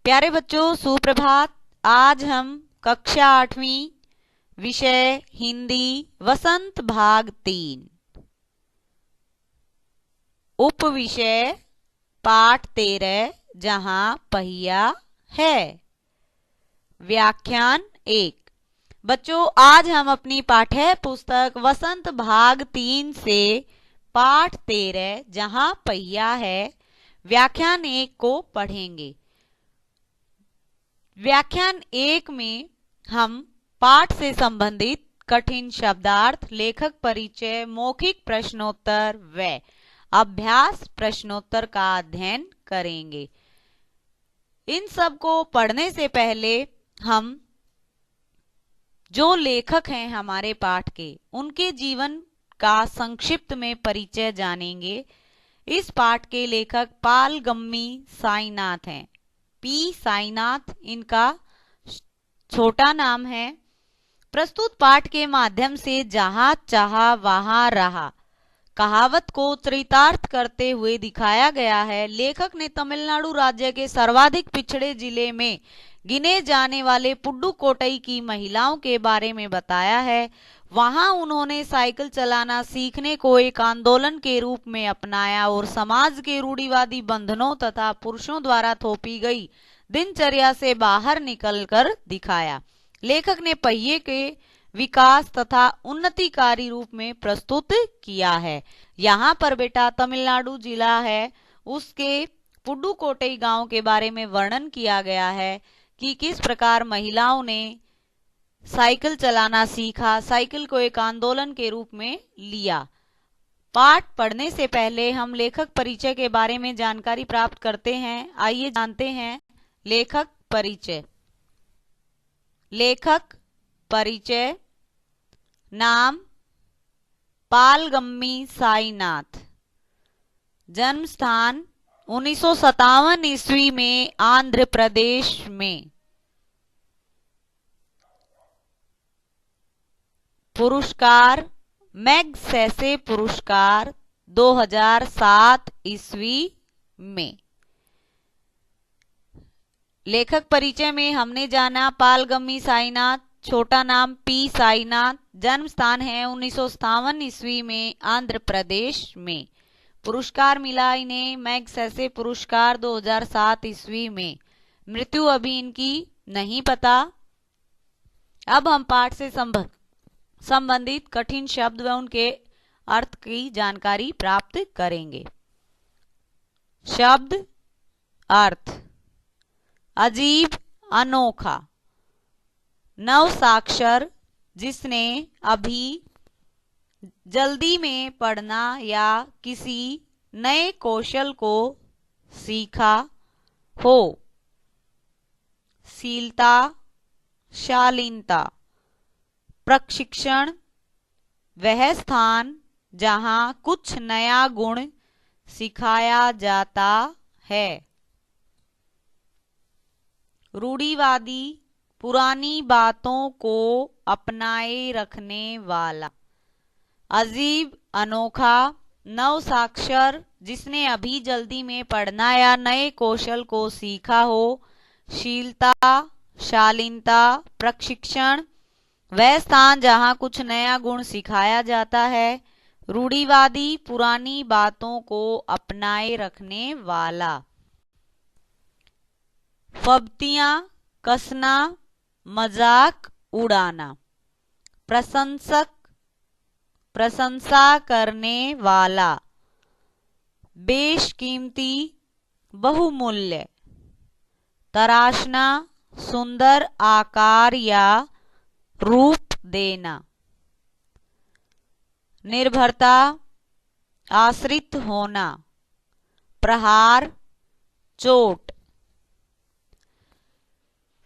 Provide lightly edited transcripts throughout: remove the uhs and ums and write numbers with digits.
प्यारे बच्चों, सुप्रभात। आज हम कक्षा 8वीं विषय हिंदी वसंत भाग 3 उप विषय पाठ 13 जहां पहिया है, व्याख्यान 1। बच्चों, आज हम अपनी पाठ्य पुस्तक वसंत भाग 3 से पाठ 13 जहां पहिया है व्याख्यान 1 को पढ़ेंगे। व्याख्यान 1 में हम पाठ से संबंधित कठिन शब्दार्थ, लेखक परिचय, मौखिक प्रश्नोत्तर व अभ्यास प्रश्नोत्तर का अध्ययन करेंगे। इन सब को पढ़ने से पहले हम जो लेखक हैं हमारे पाठ के, उनके जीवन का संक्षिप्त में परिचय जानेंगे। इस पाठ के लेखक पालगम्मी साईनाथ हैं। पी साईनाथ इनका छोटा नाम है। प्रस्तुत पाठ के माध्यम से जहां चाहा वहां रहा कहावत को चरितार्थ करते हुए दिखाया गया है। लेखक ने तमिलनाडु राज्य के सर्वाधिक पिछड़े जिले में गिने जाने वाले पुडुकोट्टई की महिलाओं के बारे में बताया है। वहां उन्होंने साइकिल चलाना सीखने को एक आंदोलन के रूप में अपनाया और समाज के रूढ़िवादी बंधनों तथा पुरुषों द्वारा थोपी गई दिनचर्या से बाहर निकलकर दिखाया। लेखक ने पहिए के विकास तथा उन्नतिकारी रूप में प्रस्तुत किया है। यहाँ पर बेटा तमिलनाडु जिला है, उसके पुडुकोट्टई गांव के बारे में वर्णन किया गया है कि किस प्रकार महिलाओं ने साइकिल चलाना सीखा, साइकिल को एक आंदोलन के रूप में लिया। पाठ पढ़ने से पहले हम लेखक परिचय के बारे में जानकारी प्राप्त करते हैं। आइए जानते हैं लेखक परिचय। लेखक परिचय। नाम पालगम्मी साईनाथ। जन्म स्थान 1957 ईस्वी में आंध्र प्रदेश में। पुरस्कार मैग्सेसे पुरस्कार 2007 ईस्वी में। लेखक परिचय में हमने जाना पालगम्मी साईनाथ, छोटा नाम पी साईनाथ, जन्म स्थान है 1957 ईस्वी में आंध्र प्रदेश में। पुरस्कार मिला इन्हें मैग्सेसे पुरस्कार 2007 ईस्वी में। मृत्यु अभी इनकी नहीं पता। अब हम पाठ से संबंधित कठिन शब्द व उनके अर्थ की जानकारी प्राप्त करेंगे। शब्द अर्थ। अजीब, अनोखा। नव साक्षर, जिसने अभी जल्दी में पढ़ना या किसी नए कौशल को सीखा हो। शीलता, शालीनता। प्रशिक्षण, वह स्थान जहां कुछ नया गुण सिखाया जाता है। रूढ़िवादी, पुरानी बातों को अपनाए रखने वाला। अजीब, अनोखा। नव साक्षर, जिसने अभी जल्दी में पढ़ना या नए कौशल को सीखा हो। शीलता, शालीनता। प्रशिक्षण, वह स्थान जहां कुछ नया गुण सिखाया जाता है। रूढ़िवादी, पुरानी बातों को अपनाए रखने वाला। फब्तियां, कसना, मजाक उड़ाना। प्रशंसक, प्रशंसा करने वाला। बेशकीमती, बहुमूल्य। तराशना, सुंदर आकार या रूप देना। निर्भरता, आश्रित होना। प्रहार, चोट।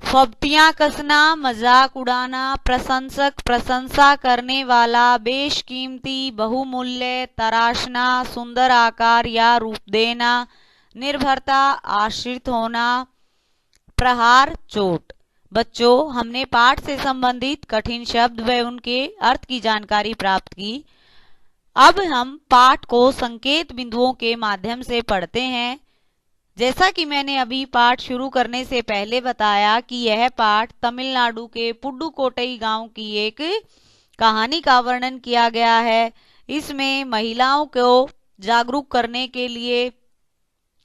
फब्तियां कसना, मजाक उड़ाना। प्रशंसक, प्रशंसा करने वाला। बेशकीमती, बहुमूल्य। तराशना, सुंदर आकार या रूप देना। निर्भरता, आश्रित होना। प्रहार, चोट। बच्चों, हमने पाठ से संबंधित कठिन शब्द व उनके अर्थ की जानकारी प्राप्त की। अब हम पाठ को संकेत बिंदुओं के माध्यम से पढ़ते हैं। जैसा कि मैंने अभी पाठ शुरू करने से पहले बताया कि यह पाठ तमिलनाडु के पुडुकोट्टई गांव की एक कहानी का वर्णन किया गया है। इसमें महिलाओं को जागरूक करने के लिए,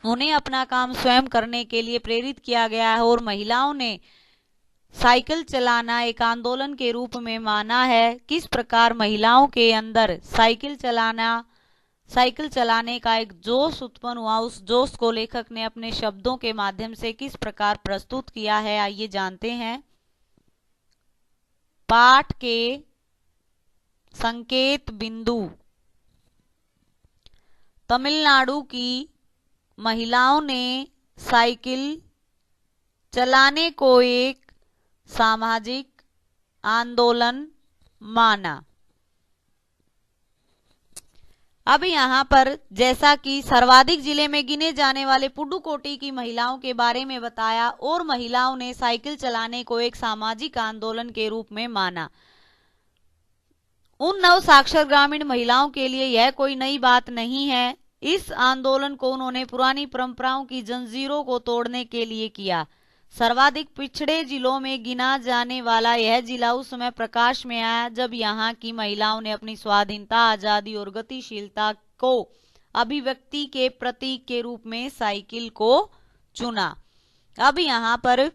उन्हें अपना काम स्वयं करने के लिए प्रेरित किया गया है और महिलाओं ने साइकिल चलाना एक आंदोलन के रूप में माना है। किस प्रकार महिलाओं के अंदर साइकिल चलाने का एक जोश उत्पन्न हुआ, उस जोश को लेखक ने अपने शब्दों के माध्यम से किस प्रकार प्रस्तुत किया है, आइए जानते हैं। पाठ के संकेत बिंदु। तमिलनाडु की महिलाओं ने साइकिल चलाने को एक सामाजिक आंदोलन माना। अब यहाँ पर जैसा कि सर्वाधिक जिले में गिने जाने वाले पुडुकोट्टई की महिलाओं के बारे में बताया और महिलाओं ने साइकिल चलाने को एक सामाजिक आंदोलन के रूप में माना। उन नव साक्षर ग्रामीण महिलाओं के लिए यह कोई नई बात नहीं है। इस आंदोलन को उन्होंने पुरानी परंपराओं की जंजीरों को तोड़ने के लिए किया। सर्वाधिक पिछड़े जिलों में गिना जाने वाला यह जिला उस समय प्रकाश में आया जब यहाँ की महिलाओं ने अपनी स्वाधीनता, आजादी और गतिशीलता को अभिव्यक्ति के प्रतीक के रूप में साइकिल को चुना। अब यहाँ पर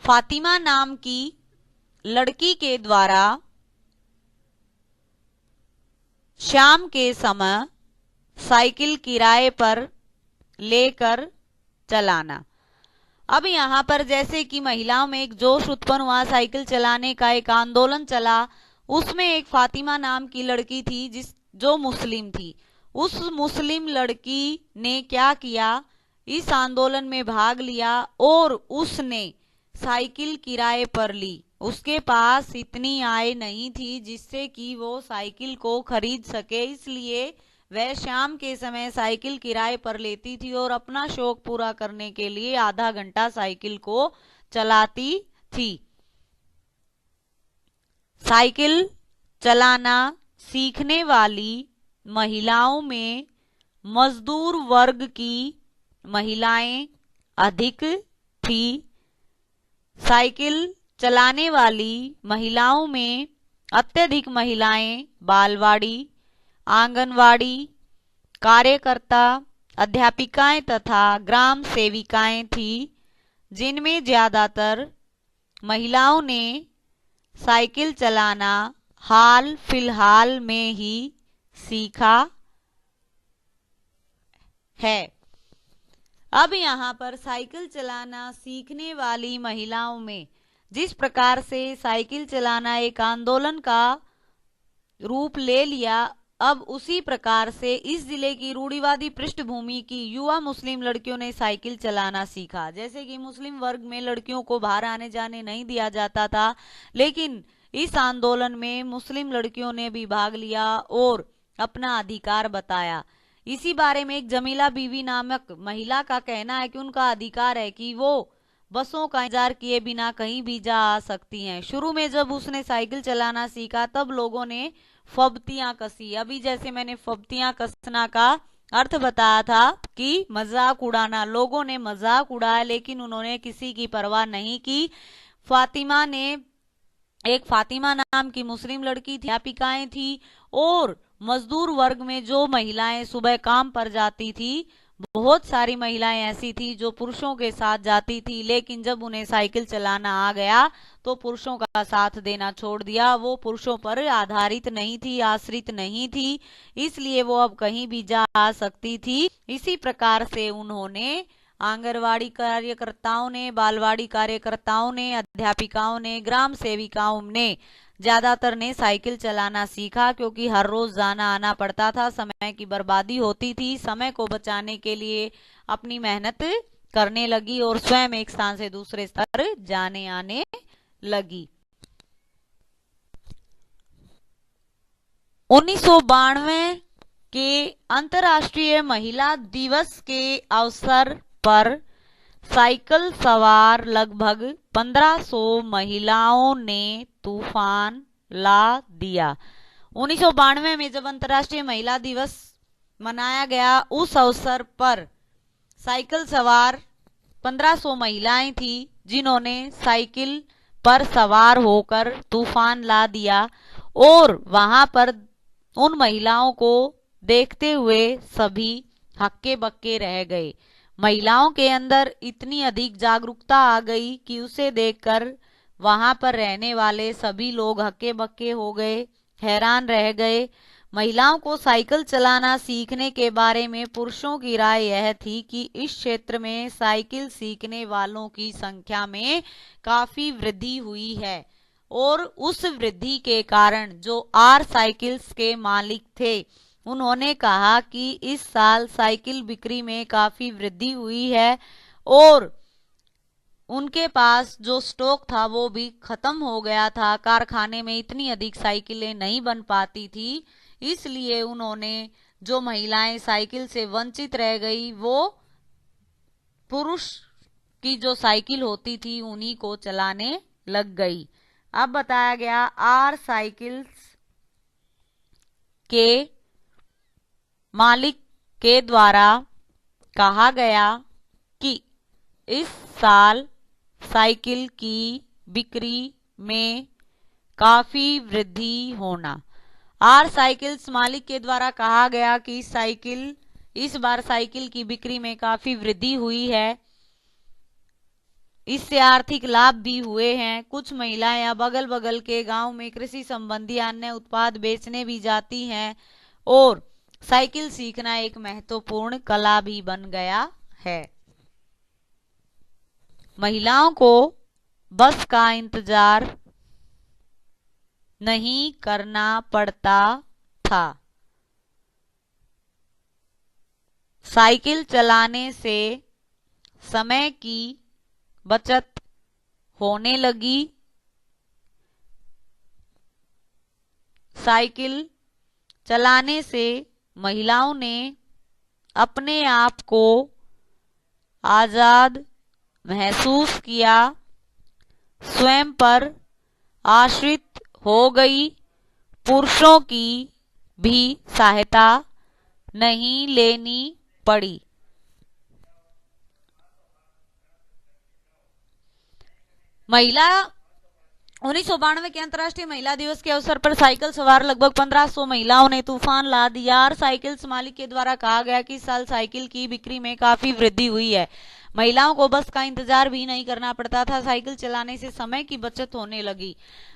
फातिमा नाम की लड़की के द्वारा शाम के समय साइकिल किराए पर लेकर चलाना। अब यहाँ पर जैसे कि महिलाओं में एक जोश उत्पन्न हुआ, साइकिल चलाने का एक आंदोलन चला। उसमें एक फातिमा नाम की लड़की थी जो मुस्लिम थी। उस मुस्लिम लड़की ने क्या किया, इस आंदोलन में भाग लिया और उसने साइकिल किराए पर ली। उसके पास इतनी आय नहीं थी जिससे कि वो साइकिल को खरीद सके, इसलिए वह शाम के समय साइकिल किराए पर लेती थी और अपना शौक पूरा करने के लिए आधा घंटा साइकिल को चलाती थी। साइकिल चलाना सीखने वाली महिलाओं में मजदूर वर्ग की महिलाएं अधिक थी। साइकिल चलाने वाली महिलाओं में अत्यधिक महिलाएं बालवाड़ी, आंगनवाड़ी कार्यकर्ता, अध्यापिकाएं तथा ग्राम सेविकाएं थी, जिनमें ज्यादातर महिलाओं ने साइकिल चलाना हाल फिलहाल में ही सीखा है। अब यहाँ पर साइकिल चलाना सीखने वाली महिलाओं में जिस प्रकार से साइकिल चलाना एक आंदोलन का रूप ले लिया, अब उसी प्रकार से इस जिले की रूढ़िवादी पृष्ठभूमि की युवा मुस्लिम लड़कियों ने साइकिल चलाना सीखा। जैसे कि मुस्लिम वर्ग में लड़कियों को बाहर आने जाने नहीं दिया जाता था, लेकिन इस आंदोलन में मुस्लिम लड़कियों ने भी भाग लिया और अपना अधिकार बताया। इसी बारे में एक जमीला बीवी नामक महिला का कहना है कि उनका अधिकार है कि वो बसों का इंतजार किए बिना कहीं भी जा आ सकती हैं। शुरू में जब उसने साइकिल चलाना सीखा तब लोगों ने फब्तियां कसी। अभी जैसे मैंने फब्तियां कसना का अर्थ बताया था कि मजाक उड़ाना, लोगों ने मजाक उड़ाया लेकिन उन्होंने किसी की परवाह नहीं की। एक फातिमा नाम की मुस्लिम लड़की थी, अध्यापिकाएं थी और मजदूर वर्ग में जो महिलाएं सुबह काम पर जाती थी, बहुत सारी महिलाएं ऐसी थी जो पुरुषों के साथ जाती थी, लेकिन जब उन्हें साइकिल चलाना आ गया तो पुरुषों का साथ देना छोड़ दिया। वो पुरुषों पर आधारित नहीं थी, आश्रित नहीं थी, इसलिए वो अब कहीं भी जा आ सकती थी। इसी प्रकार से उन्होंने आंगनवाड़ी कार्यकर्ताओं ने, बालवाड़ी कार्यकर्ताओं ने, अध्यापिकाओं ने, ग्राम सेविकाओं ने ज्यादातर ने साइकिल चलाना सीखा, क्योंकि हर रोज जाना आना पड़ता था, समय की बर्बादी होती थी। समय को बचाने के लिए अपनी मेहनत करने लगी और स्वयं एक स्थान से दूसरे स्थान जाने आने लगी। 1992 के अंतर्राष्ट्रीय महिला दिवस के अवसर पर साइकिल सवार लगभग 1500 महिलाओं ने तूफान ला दिया। 1992 में जब अंतर्राष्ट्रीय महिला दिवस मनाया गया। उस अवसर पर साइकिल सवार 1500 महिलाएं थी जिन्होंने साइकिल पर सवार होकर तूफान ला दिया और वहां पर उन महिलाओं को देखते हुए सभी हक्के बक्के रह गए। महिलाओं के अंदर इतनी अधिक जागरूकता आ गई कि उसे देखकर वहां पर रहने वाले सभी लोग हक्के बक्के हो गए, हैरान रह गए। महिलाओं को साइकिल चलाना सीखने के बारे में पुरुषों की राय यह थी कि इस क्षेत्र में साइकिल सीखने वालों की संख्या में काफी वृद्धि हुई है और उस वृद्धि के कारण जो आर साइकिल्स के मालिक थे उन्होंने कहा कि इस साल साइकिल बिक्री में काफी वृद्धि हुई है और उनके पास जो स्टॉक था वो भी खत्म हो गया था। कारखाने में इतनी अधिक साइकिलें नहीं बन पाती थी, इसलिए उन्होंने जो महिलाएं साइकिल से वंचित रह गई वो पुरुष की जो साइकिल होती थी उन्हीं को चलाने लग गई। अब बताया गया आर साइकिल्स के मालिक के द्वारा कहा गया कि इस साल साइकिल की बिक्री में काफी वृद्धि होना। आर साइकिल्स मालिक के द्वारा कहा गया कि इस बार साइकिल की बिक्री में काफी वृद्धि हुई है, इससे आर्थिक लाभ भी हुए हैं। कुछ महिलाएं अब अगल बगल के गांव में कृषि संबंधी अन्य उत्पाद बेचने भी जाती हैं और साइकिल सीखना एक महत्वपूर्ण कला भी बन गया है। महिलाओं को बस का इंतजार नहीं करना पड़ता था। साइकिल चलाने से समय की बचत होने लगी। साइकिल चलाने से महिलाओं ने अपने आप को आजाद महसूस किया, स्वयं पर आश्रित हो गई, पुरुषों की भी सहायता नहीं लेनी पड़ी। महिला 1992 के अंतर्राष्ट्रीय महिला दिवस के अवसर पर साइकिल सवार लगभग 1500 महिलाओं ने तूफान ला दिया और साइकिल्स मालिक के द्वारा कहा गया कि इस साल साइकिल की बिक्री में काफी वृद्धि हुई है। महिलाओं को बस का इंतजार भी नहीं करना पड़ता था। साइकिल चलाने से समय की बचत होने लगी।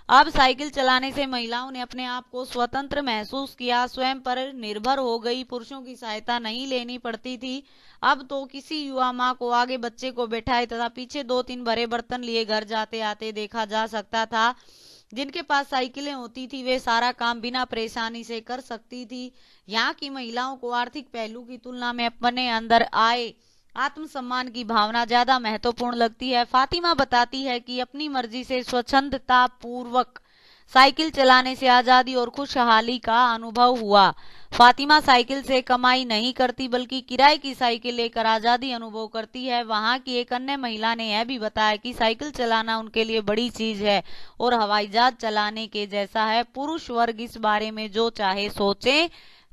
अब साइकिल चलाने से महिलाओं ने अपने आप को स्वतंत्र महसूस किया, स्वयं पर निर्भर हो गई, पुरुषों की सहायता नहीं लेनी पड़ती थी। अब तो किसी युवा माँ को आगे बच्चे को बैठाए तथा पीछे 2-3 भरे बर्तन लिए घर जाते आते देखा जा सकता था। जिनके पास साइकिलें होती थी वे सारा काम बिना परेशानी से कर सकती थी। यहाँ की महिलाओं को आर्थिक पहलू की तुलना में अपने अंदर आए आत्मसम्मान की भावना ज्यादा महत्वपूर्ण लगती है। फातिमा बताती है कि अपनी मर्जी से स्वच्छंदता पूर्वक साइकिल चलाने से आजादी और खुशहाली का अनुभव हुआ। फातिमा साइकिल से कमाई नहीं करती बल्कि किराए की साइकिल लेकर आजादी अनुभव करती है। वहां की एक अन्य महिला ने यह भी बताया कि साइकिल चलाना उनके लिए बड़ी चीज है और हवाई जहाज चलाने के जैसा है। पुरुष वर्ग इस बारे में जो चाहे सोचे,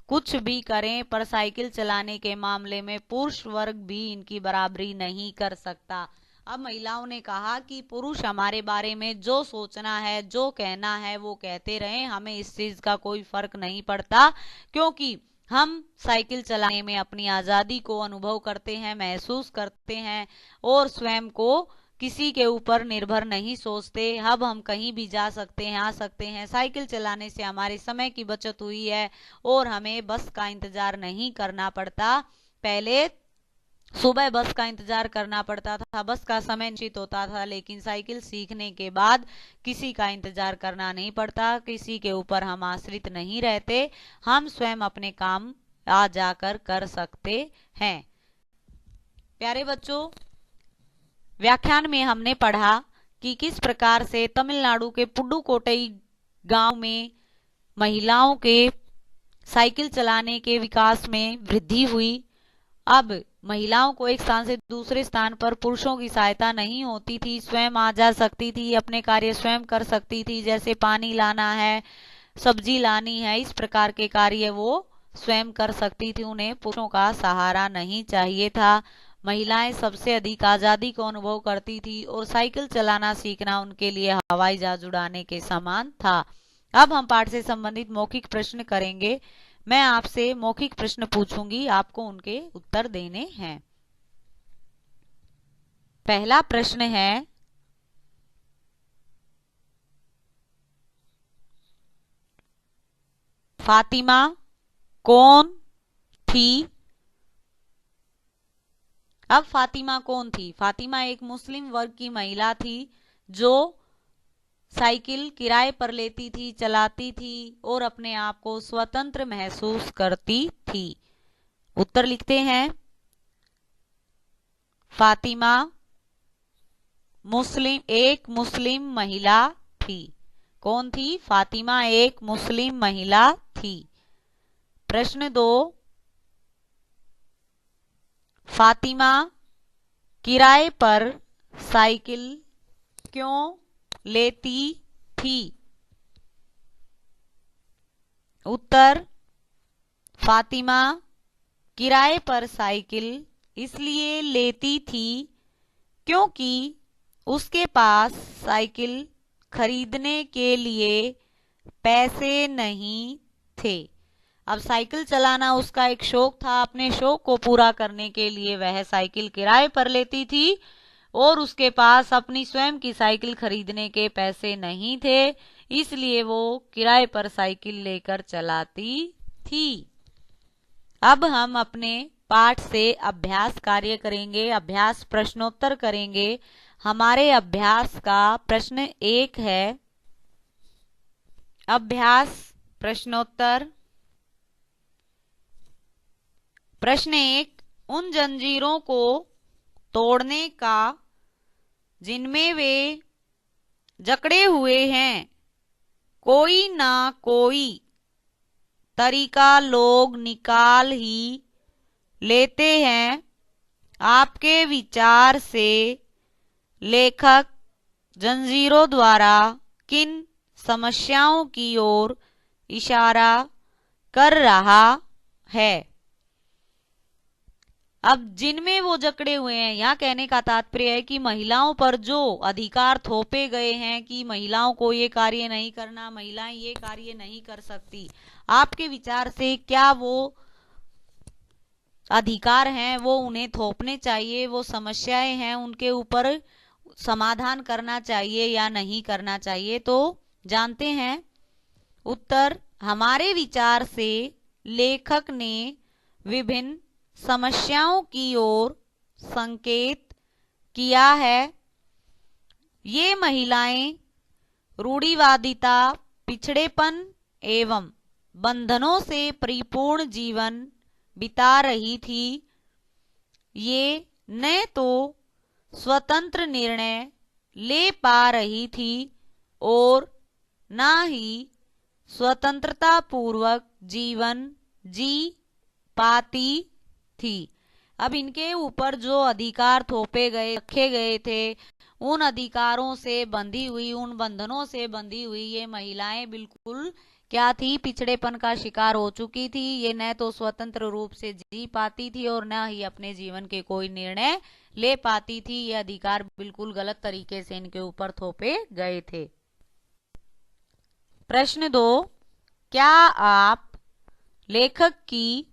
कुछ भी करें, पर साइकिल चलाने के मामले में पुरुष वर्ग भी इनकी बराबरी नहीं कर सकता। अब महिलाओं ने कहा कि पुरुष हमारे बारे में जो सोचना है, जो कहना है वो कहते रहें, हमें इस चीज का कोई फर्क नहीं पड़ता, क्योंकि हम साइकिल चलाने में अपनी आजादी को अनुभव करते हैं, महसूस करते हैं और स्वयं को किसी के ऊपर निर्भर नहीं सोचते। अब हम कहीं भी जा सकते हैं, आ सकते हैं। साइकिल चलाने से हमारे समय की बचत हुई है और हमें बस का इंतजार नहीं करना पड़ता। पहले सुबह बस का इंतजार करना पड़ता था, बस का समय निश्चित होता था, लेकिन साइकिल सीखने के बाद किसी का इंतजार करना नहीं पड़ता, किसी के ऊपर हम आश्रित नहीं रहते, हम स्वयं अपने काम आ जाकर कर सकते हैं। प्यारे बच्चों, व्याख्यान में हमने पढ़ा कि किस प्रकार से तमिलनाडु के पुडुकोट्टई गांव में महिलाओं के साइकिल चलाने के विकास में वृद्धि हुई। अब महिलाओं को एक स्थान से दूसरे स्थान पर पुरुषों की सहायता नहीं होती थी, स्वयं आ जा सकती थी, अपने कार्य स्वयं कर सकती थी, जैसे पानी लाना है, सब्जी लानी है, इस प्रकार के कार्य वो स्वयं कर सकती थी, उन्हें पुरुषों का सहारा नहीं चाहिए था। महिलाएं सबसे अधिक आजादी को अनुभव करती थी और साइकिल चलाना सीखना उनके लिए हवाई जहाज उड़ाने के समान था। अब हम पाठ से संबंधित मौखिक प्रश्न करेंगे। मैं आपसे मौखिक प्रश्न पूछूंगी, आपको उनके उत्तर देने हैं। पहला प्रश्न है, फातिमा कौन थी? अब फातिमा कौन थी? फातिमा एक मुस्लिम वर्ग की महिला थी जो साइकिल किराए पर लेती थी, चलाती थी और अपने आप को स्वतंत्र महसूस करती थी। उत्तर लिखते हैं। फातिमा एक मुस्लिम महिला थी। कौन थी? फातिमा एक मुस्लिम महिला थी। प्रश्न 2, फातिमा किराए पर साइकिल क्यों लेती थी? उत्तर, फातिमा किराए पर साइकिल इसलिए लेती थी क्योंकि उसके पास साइकिल खरीदने के लिए पैसे नहीं थे। अब साइकिल चलाना उसका एक शौक था, अपने शौक को पूरा करने के लिए वह साइकिल किराए पर लेती थी और उसके पास अपनी स्वयं की साइकिल खरीदने के पैसे नहीं थे, इसलिए वो किराए पर साइकिल लेकर चलाती थी। अब हम अपने पाठ से अभ्यास कार्य करेंगे, अभ्यास प्रश्नोत्तर करेंगे। हमारे अभ्यास का प्रश्न 1 है, अभ्यास प्रश्नोत्तर। प्रश्न 1, उन जंजीरों को तोड़ने का जिनमें वे जकड़े हुए हैं कोई ना कोई तरीका लोग निकाल ही लेते हैं। आपके विचार से लेखक जंजीरों द्वारा किन समस्याओं की ओर इशारा कर रहा है? अब जिनमें वो जकड़े हुए हैं, यहाँ कहने का तात्पर्य है कि महिलाओं पर जो अधिकार थोपे गए हैं कि महिलाओं को ये कार्य नहीं करना, महिलाएं ये कार्य नहीं कर सकती, आपके विचार से क्या वो अधिकार हैं वो उन्हें थोपने चाहिए, वो समस्याएं हैं उनके ऊपर समाधान करना चाहिए या नहीं करना चाहिए? तो जानते हैं उत्तर। हमारे विचार से लेखक ने विभिन्न समस्याओं की ओर संकेत किया है। ये महिलाएं रूढ़िवादिता, पिछड़ेपन एवं बंधनों से परिपूर्ण जीवन बिता रही थी। ये न तो स्वतंत्र निर्णय ले पा रही थी और ना ही स्वतंत्रता पूर्वक जीवन जी पाती थी। अब इनके ऊपर जो अधिकार थोपे गए, रखे गए थे, उन अधिकारों से बंधी हुई, उन बंधनों से बंधी हुई ये महिलाएं बिल्कुल क्या थी? पिछड़ेपन का शिकार हो चुकी थी। ये न तो स्वतंत्र रूप से जी पाती थी और न ही अपने जीवन के कोई निर्णय ले पाती थी। ये अधिकार बिल्कुल गलत तरीके से इनके ऊपर थोपे गए थे। प्रश्न 2, क्या आप लेखक की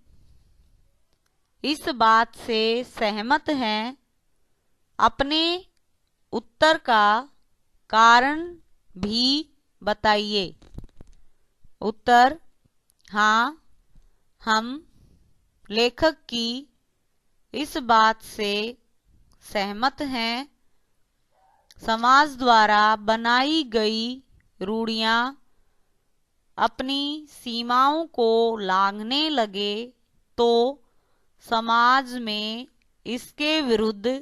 इस बात से सहमत हैं? अपने उत्तर का कारण भी बताइए। उत्तर, हाँ, हम लेखक की इस बात से सहमत हैं। समाज द्वारा बनाई गई रूढ़ियां अपनी सीमाओं को लांघने लगे तो समाज में इसके विरुद्ध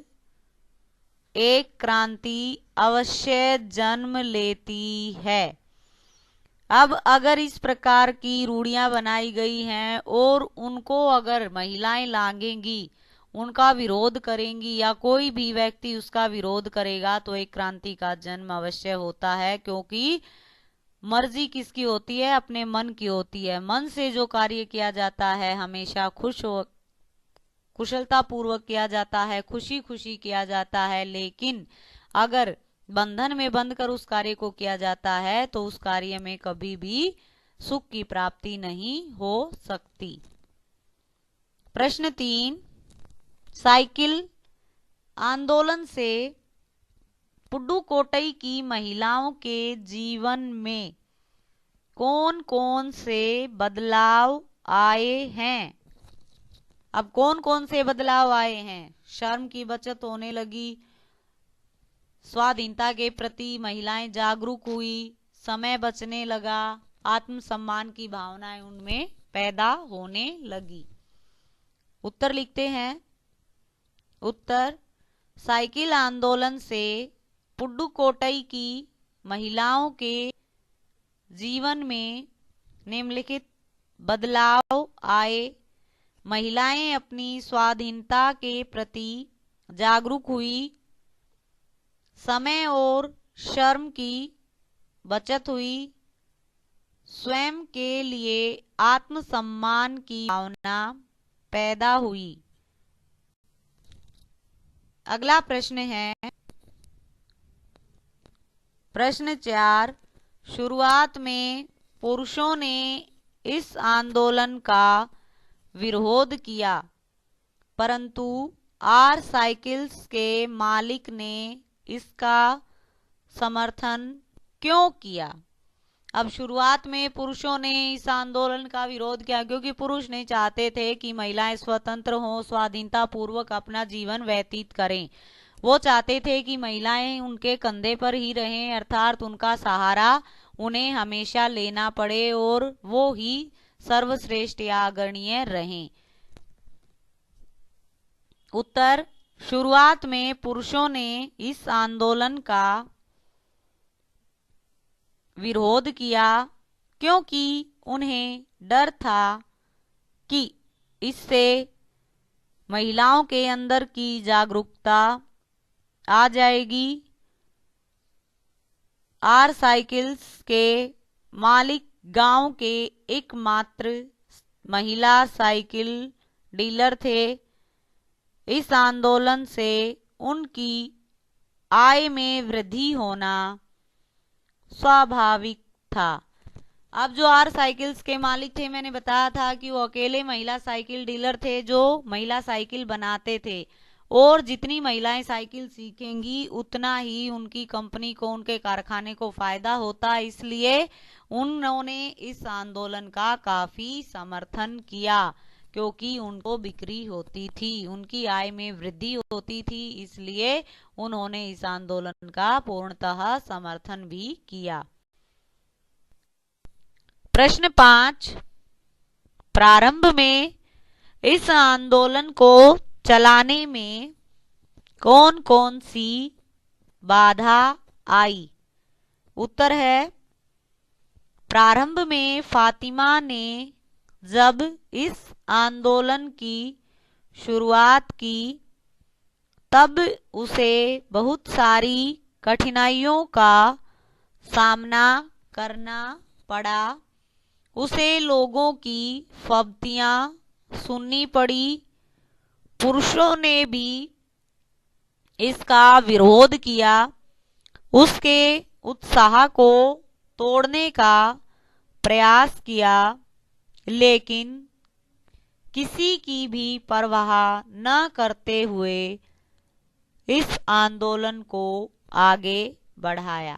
एक क्रांति अवश्य जन्म लेती है। अब अगर इस प्रकार की रूढ़ियां बनाई गई हैं और उनको अगर महिलाएं लांघेंगी, उनका विरोध करेंगी या कोई भी व्यक्ति उसका विरोध करेगा तो एक क्रांति का जन्म अवश्य होता है, क्योंकि मर्जी किसकी होती है? अपने मन की होती है। मन से जो कार्य किया जाता है हमेशा कुशलता पूर्वक किया जाता है, खुशी खुशी किया जाता है। लेकिन अगर बंधन में बंध कर उस कार्य को किया जाता है तो उस कार्य में कभी भी सुख की प्राप्ति नहीं हो सकती। प्रश्न 3, साइकिल आंदोलन से पुडुकोट्टई की महिलाओं के जीवन में कौन कौन से बदलाव आए हैं? अब कौन कौन से बदलाव आए हैं? शर्म की बचत होने लगी, स्वाधीनता के प्रति महिलाएं जागरूक हुई, समय बचने लगा, आत्मसम्मान की भावनाएं उनमें पैदा होने लगी। उत्तर लिखते हैं। उत्तर, साइकिल आंदोलन से पुडुकोट्टई की महिलाओं के जीवन में निम्नलिखित बदलाव आए। महिलाएं अपनी स्वाधीनता के प्रति जागरूक हुई, समय और शर्म की बचत हुई, स्वयं के लिए आत्मसम्मान की भावना पैदा हुई। अगला प्रश्न है प्रश्न 4, शुरुआत में पुरुषों ने इस आंदोलन का विरोध किया, परंतु आर साइकिल्स के मालिक ने इसका समर्थन क्यों किया? अब शुरुआत में पुरुषों ने इस आंदोलन का विरोध किया क्योंकि पुरुष नहीं चाहते थे कि महिलाएं स्वतंत्र हों, स्वाधीनता पूर्वक अपना जीवन व्यतीत करें। वो चाहते थे कि महिलाएं उनके कंधे पर ही रहें, अर्थात उनका सहारा उन्हें हमेशा लेना पड़े और वो ही सर्वश्रेष्ठ या अग्रणीय रहें। उत्तर, शुरुआत में पुरुषों ने इस आंदोलन का विरोध किया क्योंकि उन्हें डर था कि इससे महिलाओं के अंदर की जागरूकता आ जाएगी। आर साइकिल्स के मालिक गांव के एकमात्र महिला साइकिल डीलर थे। इस आंदोलन से उनकी आय में वृद्धि होना स्वाभाविक था। अब जो आर साइकिल्स के मालिक थे, मैंने बताया था कि वो अकेले महिला साइकिल डीलर थे जो महिला साइकिल बनाते थे, और जितनी महिलाएं साइकिल सीखेंगी उतना ही उनकी कंपनी को, उनके कारखाने को फायदा होता। इसलिए उन्होंने इस आंदोलन का काफी समर्थन किया क्योंकि उनको बिक्री होती थी, उनकी आय में वृद्धि होती थी, इसलिए उन्होंने इस आंदोलन का पूर्णतः समर्थन भी किया। प्रश्न 5, प्रारंभ में इस आंदोलन को चलाने में कौन कौन सी बाधा आई? उत्तर है, प्रारंभ में फातिमा ने जब इस आंदोलन की शुरुआत की तब उसे बहुत सारी कठिनाइयों का सामना करना पड़ा। उसे लोगों की फब्तियां सुननी पड़ी। पुरुषों ने भी इसका विरोध किया, उसके उत्साह को तोड़ने का प्रयास किया, लेकिन किसी की भी परवाह न करते हुए इस आंदोलन को आगे बढ़ाया।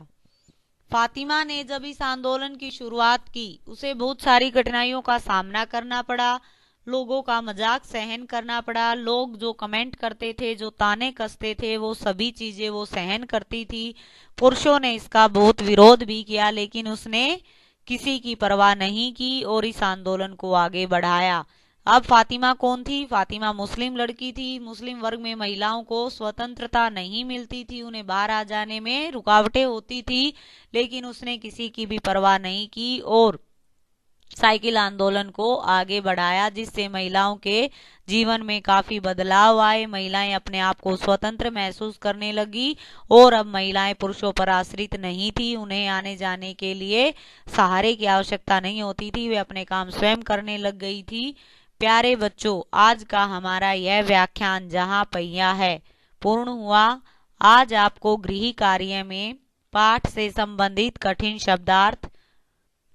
फातिमा ने जब इस आंदोलन की शुरुआत की, उसे बहुत सारी कठिनाइयों का सामना करना पड़ा, लोगों का मजाक सहन करना पड़ा। लोग जो कमेंट करते थे, जो ताने कसते थे, वो सभी चीजें वो सहन करती थी। पुरुषों ने इसका बहुत विरोध भी किया, लेकिन उसने किसी की परवाह नहीं की और इस आंदोलन को आगे बढ़ाया। अब फातिमा कौन थी? फातिमा मुस्लिम लड़की थी। मुस्लिम वर्ग में महिलाओं को स्वतंत्रता नहीं मिलती थी, उन्हें बाहर आ जाने में रुकावटें होती थी, लेकिन उसने किसी की भी परवाह नहीं की और साइकिल आंदोलन को आगे बढ़ाया, जिससे महिलाओं के जीवन में काफी बदलाव आए। महिलाएं अपने आप को स्वतंत्र महसूस करने लगी और अब महिलाएं पुरुषों पर आश्रित नहीं थी। उन्हें आने जाने के लिए सहारे की आवश्यकता नहीं होती थी, वे अपने काम स्वयं करने लग गई थी। प्यारे बच्चों, आज का हमारा यह व्याख्यान जहाँ पहिया है पूर्ण हुआ। आज आपको गृह कार्य में पाठ से संबंधित कठिन शब्दार्थ,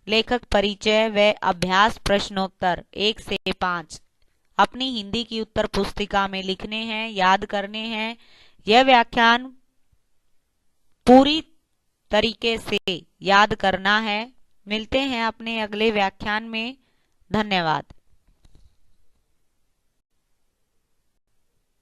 लेखक परिचय व अभ्यास प्रश्नोत्तर 1 से 5 अपनी हिंदी की उत्तर पुस्तिका में लिखने हैं, याद करने हैं। यह व्याख्यान पूरी तरीके से याद करना है। मिलते हैं अपने अगले व्याख्यान में। धन्यवाद।